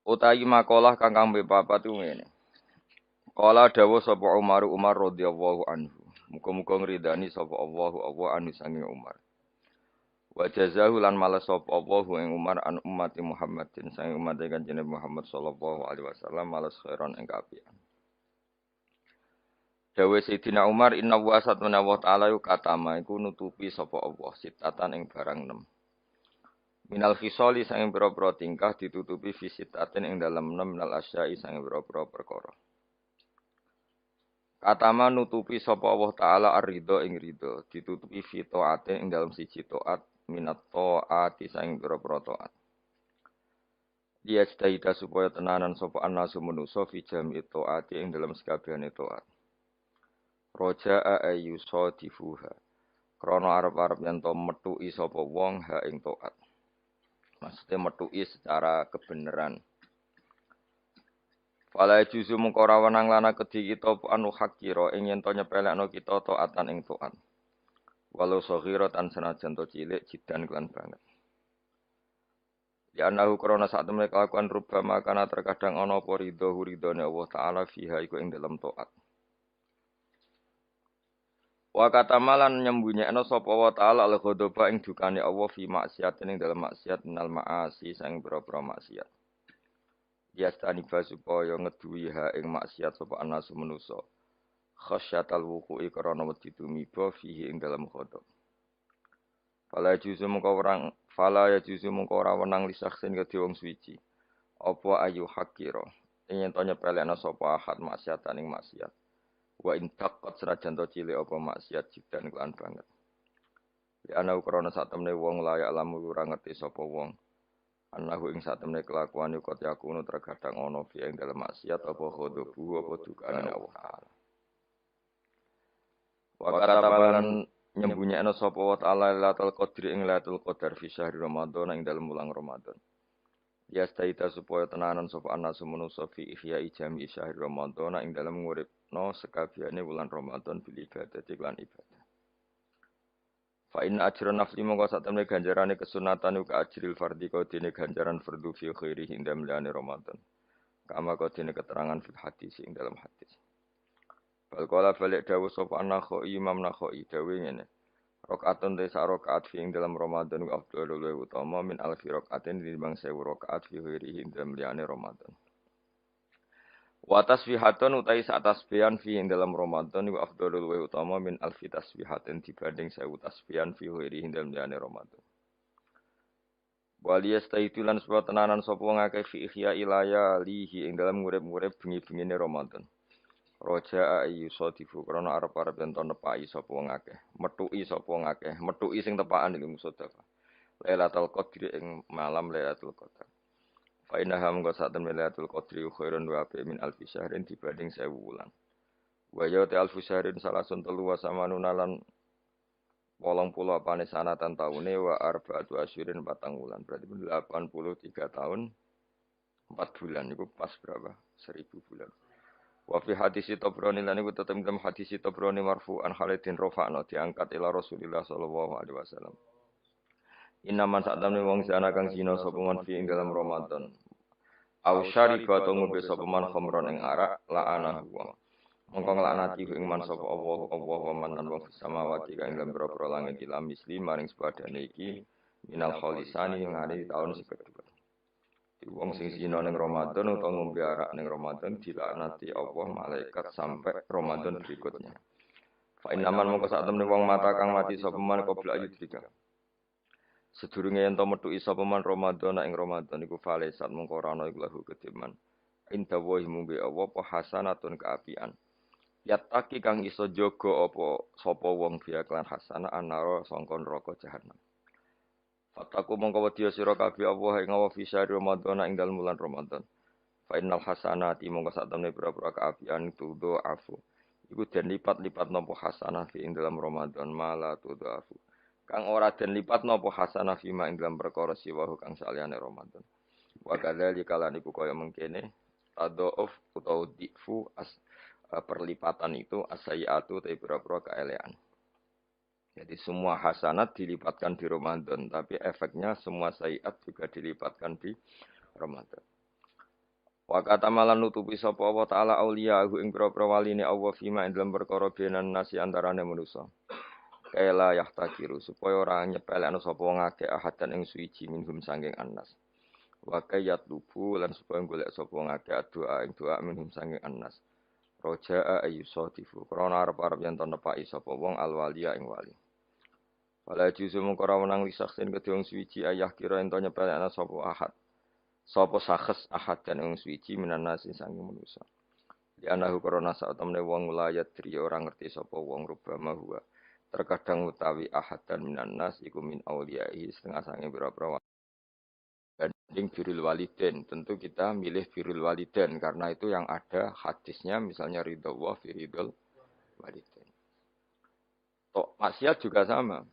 Utawi makalah kang kambe papat ku ngene. Kala dawuh sapa Umar radhiyallahu anhu. Muga-muga ngridani sapa Allah anu sange Umar. Wa jazahu lan males sapa Allah ing Umar an ummati Muhammadin sange umat Kanjeng Muhammad sallallahu alaihi wasallam males khairan ing kaapian. Dawuh Sayyidina Umar inna wa satuna wa ta'ala katama iku nutupi sapa Allah sitatan ing barang 6. Minal khisali sange pira-pira tingkah ditutupi fisitatin ing dalem 6 minal asyai sange pira-pira perkara. Katama nutupi sapa Allah taala ar-ridha ing ridha ditutupi fi taatin ing dalem siji taat minat taati sange pira-pira taat. Dia cita supaya tenanan sapa anasu manusa fi jami taati ing dalem sakabehane taat. Roja'a ayyusadifuha. Krana arep-arep yen to metuki sapa wong ha ing taat. Maksudnya metuki secara kebenaran. Fala juzu mungko ora wenang lana kedhi kita anu hakira ing yen to nyepelekno kita taatan ing taat. Walau saghiratan senajan to cilik jidan kelan banget. Ya anahu krana sak temene kelakuan rubama kana terkadang ana apa ridhone Allah taala fiha iku ing dalam taat. Wa katamalan nyembunyekno sapa wa taala al-ghadaba ing dukane Allah fi maksiatin ing dalam maksiat minal maasi sang pira-pira maksiat. Yastani supaya ngeduwi ha ing maksiat sapa anasu manusa. Khasyatal wuqu'i krana wedi tumiba fihi ing dalam ghadab. Fala ya juzu mungko ora wenang lisaksin kedhe wong suci. Apa ayu hakira. Yen to nyepelekno sapa ahad maksiatan ing maksiat. Wa intaqat senajan to cilik apa maksiat jidan kelan banget. Ya ana krana sak temene wong layak lamu ora ngerti sapa wong. Anahu ing sak temene kelakuan iku yakunu terkadang ana fi ing dalem maksiat apa khodobu apa dukane Allah taala. Wa katabalan nyembunyekno sapa wa taala Lailatul Qadri ing Lailatul Qadar fi syahr Ramadan ing dalem wulan Ramadan. Ya staita supaya tenanan sapa anasu manusa fi ihya'i jami syahr Ramadan ing dalem nguripno sekabehane wulan Ramadan bil ibadah lan ibadah. Fa in ajra nafli mongko sak temene ganjarane kesunatan uga ajril fardhi kau dene ganjaran fardhu fi khairi ing dalem Ramadan. Kama kau dene keterangan fil hadis ing dalam hadis. Bal kala balik dawuh sapa Nakhai Imam Nakhai dawuh ngene. Rakaatun te sak rakaat fi ing dalam Ramadan ku afdhalul wa utama min alfi rakaatin tinimbang 1000 rakaat fi khairi ing dalam Ramadan. Wa tasbihatun utai sak tasbihan fi ing dalam Ramadan ku afdhalul wa utama min alfi tasbihatin dibanding 1000 tasbihan fi khairi ing dalam Ramadan. Wali yastaitulan sebab tenanan sapa ngakeh fi ihya ilaya lihi ing dalam ngurip-ngurip bengi-bengine Ramadan. Roja ayu sadifu krana arep-arep yen to nepaki sapa wong akeh, metuki sapa wong akeh, metuki sing tepakan iki maksud apa? Lailatul Qadri ing malam Lailatul Qadar. Fa inna ham go sak temene Lailatul Qadri khairun wa bi min alfi syahrin dibanding 1000 wulan. Wa ya ta alfi syahrin salasun telu wa samanuna lan 80 apane sanatan taune wa arba'atu asyrin 4 wulan. Berarti 83 tahun 4 bulan iku pas berapa? 1000 bulan. Wa fi hadis Tabrani lan iku tetep dalam hadis Tabrani marfu'an Khalidin rafa'na diangkat ila Rasulillah sallallahu alaihi wasallam. Inna man sa'tamne wong zina kang zina sapa man fi ing dalam Ramadan. Au syariba to ngombe sapa man khamron ing arak la'anahu wa. Mongko nglaknati ing man sapa Allah wa man lan wong samawati kang dalam pira-pira langit ilam misli maring sepadane iki minal khalisani ngane taun sing kedua. Wong sing zina ning Ramadan utawa ngombe arak ning Ramadan dilaknati Allah malaikat sampai Ramadan berikutnya. Fa inaman mongko sak temene wong mata kang mati sapa man qabla ayudrika. Sedurunge yen to metuki sapa man Ramadan ing Ramadan iku falesat mongko ora ana iku lahu kediman. Inta wa mumbi Allah apa hasanatun kaapian. Yataki kang iso jaga apa sapa wong biya kelan hasanah anara sangka neraka jahanam. Fataku mongko wedya sira kabeh Allah ing Allah fi syahr Ramadan ing dalem bulan Ramadan. Fa innal hasanati mongko sak temene pira-pira kaapian itu do afu. Iku den lipat-lipat napa hasanah fi ing dalam Ramadan mala tu do afu. Kang ora den lipat napa hasanah fi ma ing dalam perkara siwahu kang saliyane Ramadan. Wa kadzalika lan iku kaya mengkene tadhauf utawa difu perlipatan itu asayiatu te pira-pira kaelean. Jadi semua hasanat dilipatkan di Ramadan, tapi efeknya semua sayiat juga dilipatkan di Ramadan. Wa katamalan nutupi sapa Allah taala auliyahu ing pira-pira waline Allah fima ing dalem perkara benan nasi antarane manusa. Kaila yahtakiru supaya ora nyepelekno sapa wong akeh ahadan ing suci minhum sanging annas. Wa kayat lubu lan supaya golek sapa wong akeh doa ing doa minhum sanging annas. Roja'a ayyusadifu krana arep-arep yen to nepaki sapa wong alwaliya ing wali. Wala juzu mung ora menang lisaksin kedhe wong suci ayah kira ento nyepelekno sapa ahad. Sapa sakhes ahad dan wong suci minan nasi sanging manusa. Di anahu korona saat temne wong layat diri orang ngerti sapa wong rubama huwa. Terkadang utawi ahad dan minan nas iku min auliyai setengah sanging pira-pira banding birrul waliden. Tentu kita milih birrul waliden karena itu yang ada hadisnya misalnya ridho wa fi ridhol waliden. Tok maksiat juga sama.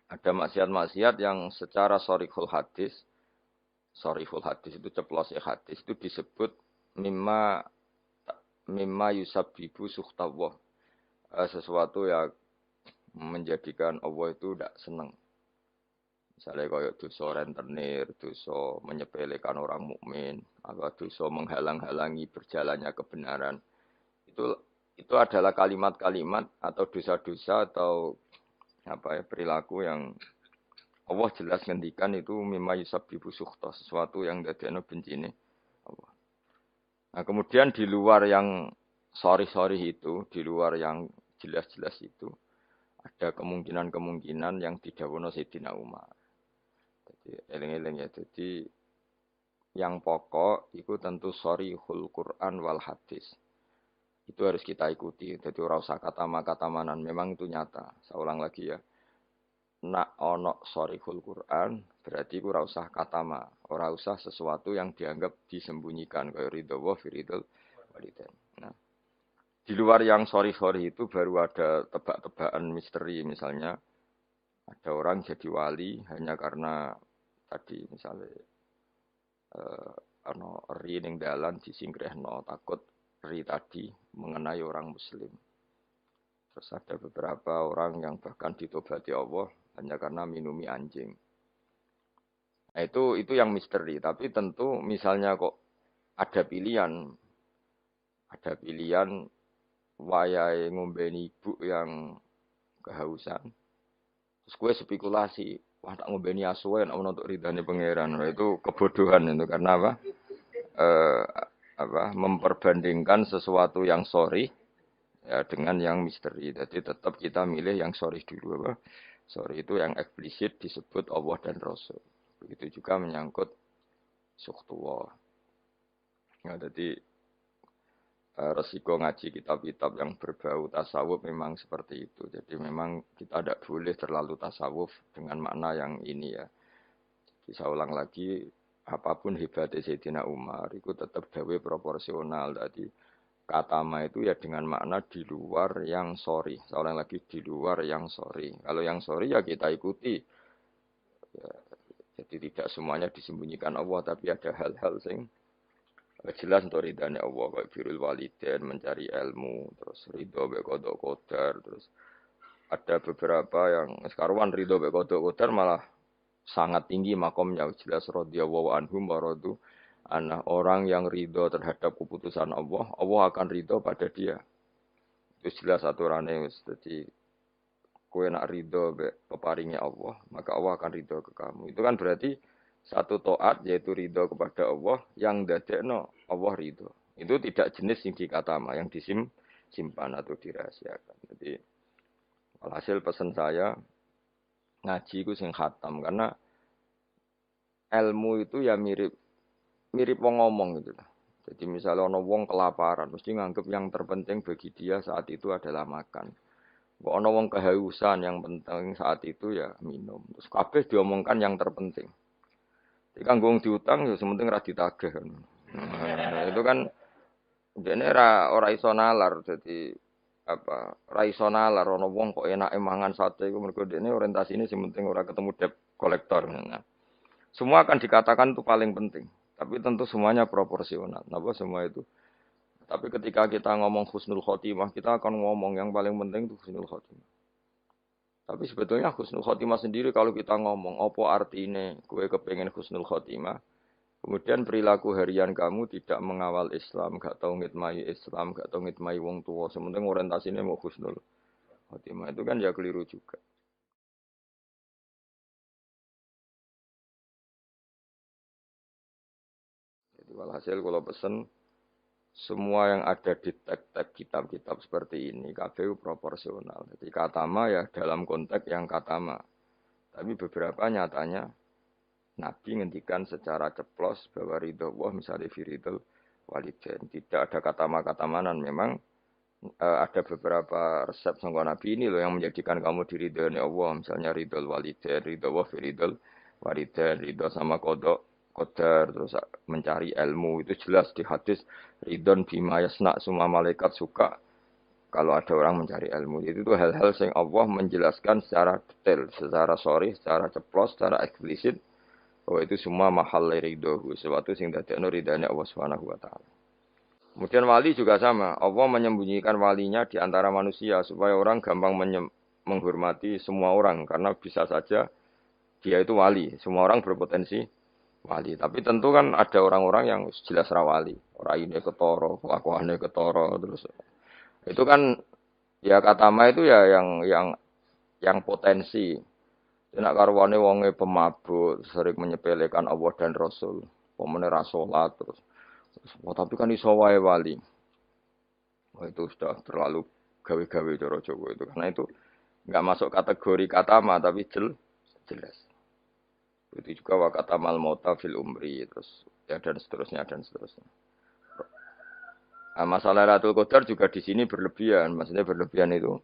Ada maksiat-maksiat yang secara sorihul hadis itu ceplos hadis itu disebut mimma yusabbibu suhtawah. Sesuatu yang menjadikan Allah itu tidak senang. Misalnya kayak dosa rentenir, dosa menyepelekan orang mukmin, atau dosa menghalang-halangi berjalannya kebenaran. Itu adalah kalimat-kalimat atau dosa-dosa atau perilaku yang Allah jelas ngendikan itu mimma yusabbibu suhtah, sesuatu yang dadekno bencine Allah. Nah, kemudian di luar yang sorry itu, di luar yang jelas-jelas itu, ada kemungkinan-kemungkinan yang didhawuhna Sayyidina Umar. Jadi eling-eling ya. Jadi yang pokok itu tentu sharihul Quran wal hadis. Itu harus kita ikuti. Jadi ora usah kata-katamanan, memang itu nyata. Saya ulang lagi ya. Nak ono sharihul Quran berarti ora usah katama, ora usah sesuatu yang dianggap disembunyikan kayak ridho wa fi ridhol walidain. Nah, di luar yang sorry itu baru ada tebak-tebakan misteri, misalnya ada orang jadi wali hanya karena tadi misalnya ono ri ning dalan disingkrehno takut ri tadi mengenai orang muslim. Terus ada beberapa orang yang bahkan ditobati Allah hanya karena minumi anjing. Nah, itu yang misteri, tapi tentu misalnya kok ada pilihan wayahe ngombeni ibu yang kehausan. Terus gue spekulasi, wah tak ngombeni asuwe nek untuk ridane pangeran. Nah, itu kebodohan itu karena apa? Memperbandingkan sesuatu yang sorry ya dengan yang misteri. Jadi tetap kita milih yang sorry dulu apa? Sorry itu yang eksplisit disebut Allah dan Rasul. Begitu juga menyangkut sukhtuwa. Ya, jadi resiko ngaji kitab-kitab yang berbau tasawuf memang seperti itu. Jadi memang kita tidak boleh terlalu tasawuf dengan makna yang ini ya. Jadi saya ulang lagi, apapun hebatnya Sayyidina Umar, itu tetap dawe proporsional. Jadi katama itu ya dengan makna di luar yang sorry. Saya ulang lagi, di luar yang sorry. Kalau yang sorry ya kita ikuti. Ya, jadi tidak semuanya disembunyikan Allah, tapi ada hal-hal sing jelas untuk ridhanya Allah, kayak birrul walidain, mencari ilmu, terus ridho be qada qadar, terus ada beberapa yang sekarang ridho be qada qadar malah sangat tinggi makomnya, jelas radhiyallahu anhum wa radu anah, orang yang ridho terhadap keputusan Allah, Allah akan ridho pada dia. Itu jelas aturannya, jadi kowe nak ridho be peparingnya Allah, maka Allah akan ridho ke kamu. Itu kan berarti satu taat yaitu ridho kepada Allah yang dadekno Allah ridho. Itu tidak jenis sing dikatama yang disimpan atau dirahasiakan. Jadi hasil pesan saya ngaji itu sing khatam karena ilmu itu ya mirip wong ngomong gitu. Jadi misalnya ono wong kelaparan, mesti nganggep yang terpenting bagi dia saat itu adalah makan. Kok ono wong kehausan, yang penting saat itu ya minum. Terus kabeh diomongkan yang terpenting. Kanggo diutang ya sementing ra ditagih kan. Nah, itu kan dene ora iso nalar dadi ora iso nalar ana wong kok enake mangan sate iku mergo dene orientasine sementing ora ketemu debt kolektor. Nah, semua akan dikatakan itu paling penting, tapi tentu semuanya proporsional. Napa semua itu? Tapi ketika kita ngomong husnul khotimah, kita akan ngomong yang paling penting itu husnul khotimah. Tapi sebetulnya husnul khotimah sendiri kalau kita ngomong, apa artinya gue kepengen husnul khotimah? Kemudian perilaku harian kamu tidak mengawal Islam, gak tahu ngitmai Islam, gak tahu ngitmai wong tua. Sementing orientasinya mau husnul khotimah itu kan ya keliru juga. Jadi walhasil kalau pesen semua yang ada di teks-teks kitab-kitab seperti ini KPU proporsional. Jadi katama ya dalam konteks yang katama. Tapi beberapa nyatanya Nabi ngendikan secara ceplos bahwa ridho Allah misalnya firidul walidain. Tidak ada kata makatamanan. Memang ada beberapa resep sangka Nabi ini loh yang menjadikan kamu diridhoi Allah. Misalnya ridho walidain, ridho Allah firidul walidain, ridho sama kodok, kodar, terus mencari ilmu. Itu jelas di hadis ridhon bima yasna, semua malaikat suka kalau ada orang mencari ilmu. Itu tuh hal-hal yang Allah menjelaskan secara detail, secara sorry, secara ceplos, secara eksplisit. Bahwa itu semua mahal ridhohu, sesuatu sing dadekno ridhane Allah Subhanahu wa taala. Kemudian wali juga sama, Allah menyembunyikan walinya di antara manusia supaya orang gampang menghormati semua orang karena bisa saja dia itu wali, semua orang berpotensi wali. Tapi tentu kan ada orang-orang yang jelas ra wali, ora ini ketoro, kelakuannya ketoro terus. Itu kan ya katama itu ya yang potensi. Nek karwane wonge pemabuk, sering menyepelekan Allah dan Rasul, pemene ra salat terus. Tapi kan iso wae wali. Wah itu sudah terlalu gawe-gawe cara Jawa itu. Karena itu enggak masuk kategori katama tapi jelas. Itu juga wa katamal mauta fil umri terus ya dan seterusnya dan seterusnya. Nah, masalah Lailatul Qadar juga di sini berlebihan. Maksudnya berlebihan itu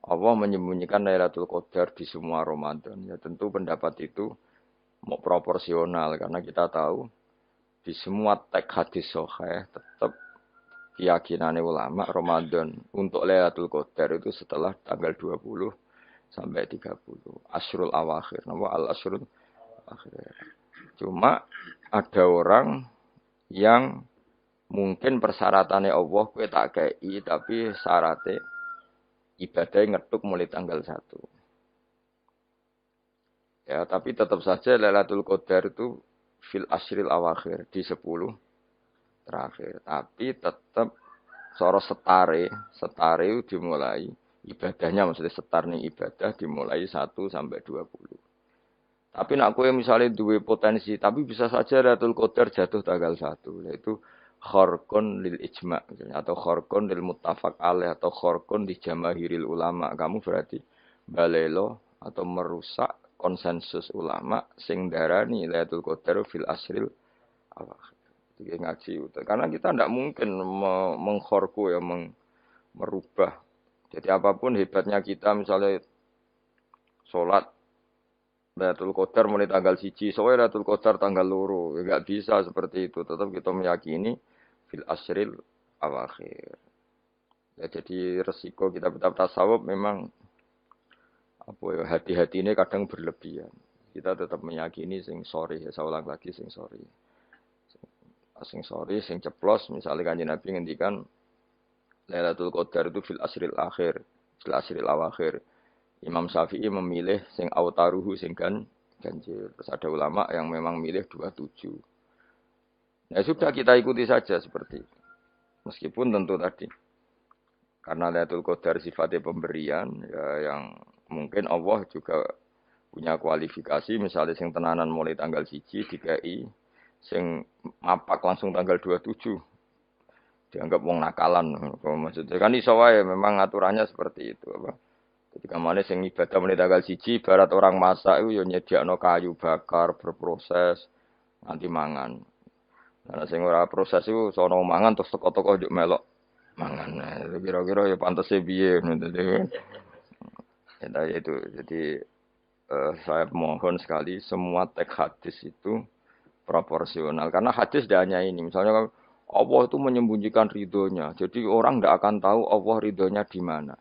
Allah menyembunyikan Lailatul Qadar di semua Ramadan. Ya tentu pendapat itu mau proporsional karena kita tahu di semua teks hadis sahih tetap keyakinan ulama Ramadan untuk Lailatul Qadar itu setelah tanggal 20 sampai 30. Asyrul awakhir. Nama al-asyrul akhir. Cuma ada orang yang mungkin persyaratannya Allah kowe tak kei tapi syaratnya ibadah ngetuk mulai tanggal 1. Ya, tapi tetap saja Lailatul Qadar itu fil asyril awakhir di 10 terakhir. Tapi tetap soro setare itu dimulai ibadahnya maksudnya setar nih ibadah dimulai 1 sampai 20. Tapi nak kowe misalnya duwe potensi, tapi bisa saja Lailatul Qadar jatuh tanggal 1, yaitu khorkon lil ijma atau khorkon lil muttafaq alaih atau khorkon di jamahiril ulama. Kamu berarti balelo atau merusak konsensus ulama sing darani Lailatul Qadar fil asril awakhir. Jadi ngaji karena kita tidak mungkin mengkhorku ya merubah. Jadi apapun hebatnya kita misalnya sholat Lailatul Qadar mulai tanggal 1, soalnya Lailatul Qadar tanggal 2, ya enggak bisa seperti itu. Tetap kita meyakini fil asril awakhir. Ya, jadi resiko kita tasawuf memang apa ya hati-hati ini kadang berlebihan. Kita tetap meyakini sing sorry, ya saya ulang lagi sing sorry. Sing sorry, sing ceplos, misalnya Kanjeng Nabi ngendikan Lailatul Qadar itu fil asril akhir, fil asril awakhir. Imam Syafi'i memilih sing autaruhu sing ganjil. Terus ada ulama yang memang milih 27. Ya sudah kita ikuti saja seperti itu. Meskipun tentu tadi karena Lailatul Qadar sifatnya pemberian ya yang mungkin Allah juga punya kualifikasi misalnya sing tenanan mulai tanggal 1 dikai sing mapak langsung tanggal 27 dianggap wong nakalan maksudnya kan iso wae memang aturannya seperti itu apa. Jadi kamane sing ibadah mulai tanggal 1 barat orang masak itu ya nyediakno kayu bakar berproses nanti mangan. Nah, sing ora proses iku sono mangan terus teko-teko njuk melok mangan. Nah, kira-kira ya pantese piye ngono ya, itu. Jadi saya mohon sekali semua teks hadis itu proporsional karena hadis tidak hanya ini. Misalnya Allah itu menyembunyikan ridhonya. Jadi orang tidak akan tahu Allah ridhonya di mana.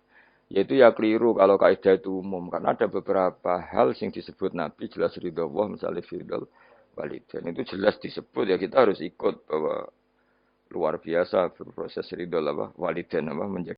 Yaitu ya keliru kalau kaidah itu umum karena ada beberapa hal yang disebut Nabi jelas ridho Allah misalnya firdal walidain itu jelas disebut ya kita harus ikut bahwa luar biasa berproses ridho apa walidain apa menjadi